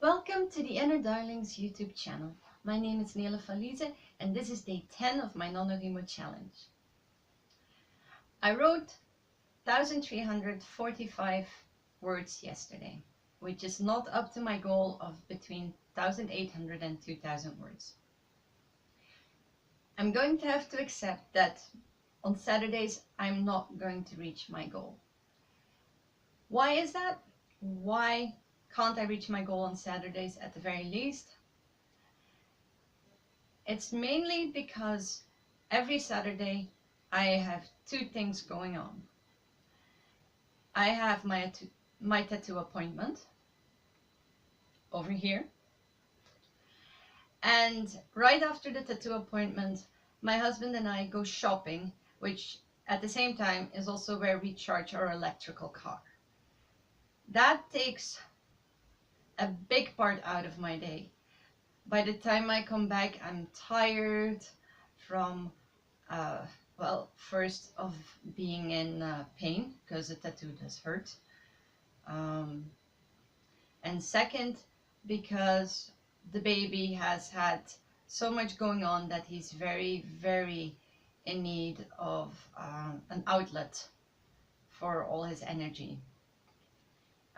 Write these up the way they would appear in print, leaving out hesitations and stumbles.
Welcome to the Inner Darlings YouTube channel. My name is Nele Falize and this is day 10 of my NaNoWriMo challenge. I wrote 1,345 words yesterday, which is not up to my goal of between 1,800 and 2,000 words. I'm going to have to accept that on Saturdays I'm not going to reach my goal. Why is that? Why can't I reach my goal on Saturdays at the very least? It's mainly because every Saturday I have two things going on. I have my tattoo appointment over here, and right after the tattoo appointment my husband and I go shopping, which at the same time is also where we charge our electrical car. That takes a big part out of my day. By the time I come back, I'm tired from, first of being in pain, because the tattoo does hurt. And second, because the baby has had so much going on that he's very, very in need of an outlet for all his energy.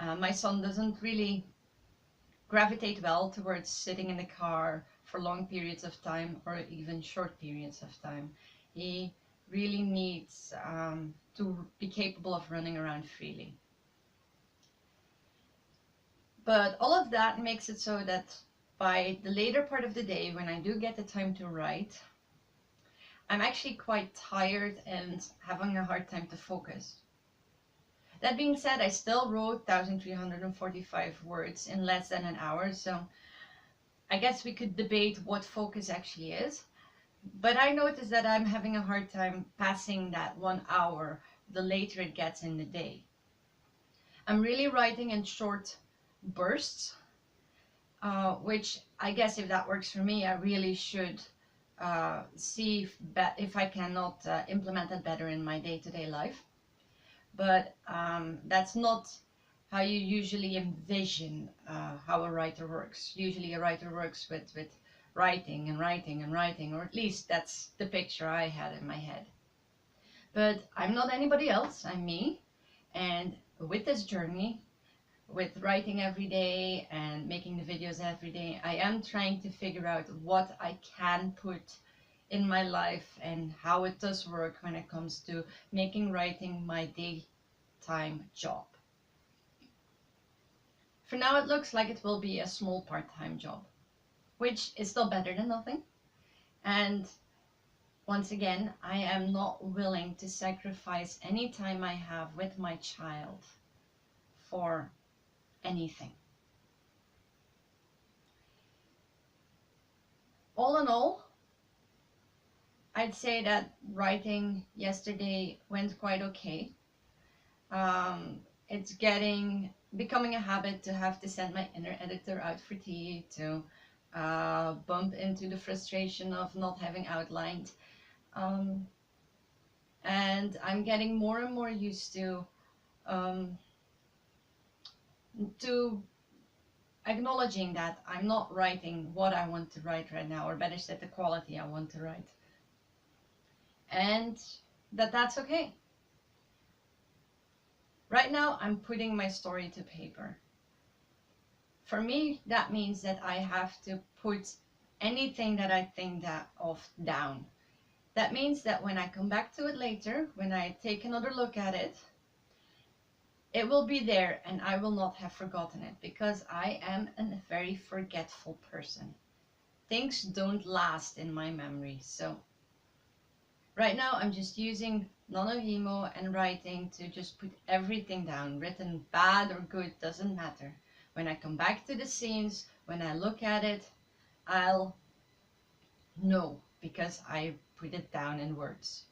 My son doesn't really gravitate well towards sitting in the car for long periods of time or even short periods of time. He really needs to be capable of running around freely. But all of that makes it so that by the later part of the day, when I do get the time to write, I'm actually quite tired and having a hard time to focus. That being said, I still wrote 1,345 words in less than an hour, so I guess we could debate what focus actually is. But I noticed that I'm having a hard time passing that 1 hour the later it gets in the day. I'm really writing in short bursts, which I guess if that works for me, I really should see if I cannot implement that better in my day-to-day life. But that's not how you usually envision how a writer works. Usually a writer works with writing and writing and writing, or at least that's the picture I had in my head. But I'm not anybody else, I'm me. And with this journey, with writing every day and making the videos every day, I am trying to figure out what I can put in my life and how it does work when it comes to making writing my daytime job. For now it looks like it will be a small part-time job, which is still better than nothing. And once again, I am not willing to sacrifice any time I have with my child for anything. All in all, I'd say that writing yesterday went quite okay. It's becoming a habit to have to send my inner editor out for tea, to bump into the frustration of not having outlined. And I'm getting more and more used to acknowledging that I'm not writing what I want to write right now, or better said, the quality I want to write. And that's okay. Right now I'm putting my story to paper. For me, that means that I have to put anything that I think of down. That means that when I come back to it later, when I take another look at it, it will be there and I will not have forgotten it, because I am a very forgetful person. Things don't last in my memory. So right now I'm just using NaNoWriMo and writing to just put everything down. Written bad or good, doesn't matter. When I come back to the scenes, when I look at it, I'll know because I put it down in words.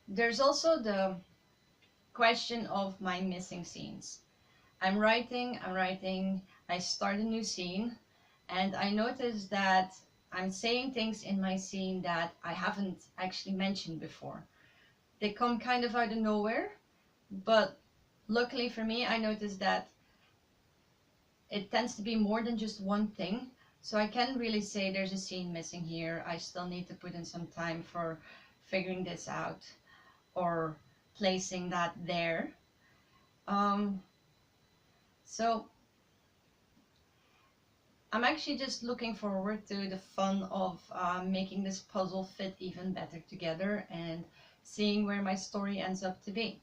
There's also the question of my missing scenes. I'm writing, I start a new scene, and I notice that I'm saying things in my scene that I haven't actually mentioned before. They come kind of out of nowhere, but luckily for me, I noticed that it tends to be more than just one thing. So I can't really say there's a scene missing here. I still need to put in some time for figuring this out or placing that there. Um, so I'm actually just looking forward to the fun of making this puzzle fit even better together and seeing where my story ends up to be.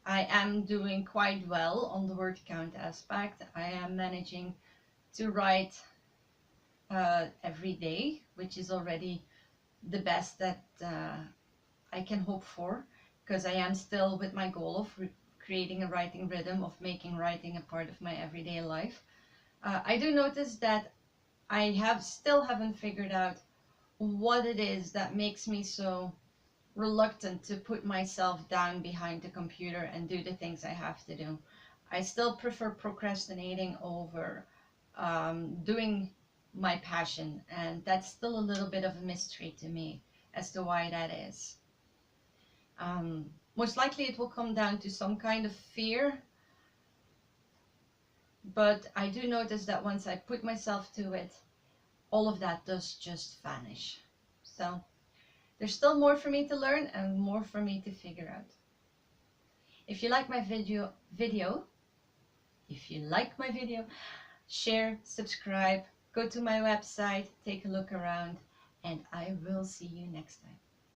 I am doing quite well on the word count aspect. I am managing to write every day, which is already the best that I can hope for, because I am still with my goal of creating a writing rhythm, of making writing a part of my everyday life. I do notice that I still haven't figured out what it is that makes me so reluctant to put myself down behind the computer and do the things I have to do. I still prefer procrastinating over doing my passion, and that's still a little bit of a mystery to me as to why that is. Most likely it will come down to some kind of fear, but I do notice that once I put myself to it, all of that does just vanish. So there's still more for me to learn and more for me to figure out. If you like my video, share, subscribe, go to my website, take a look around, and I will see you next time.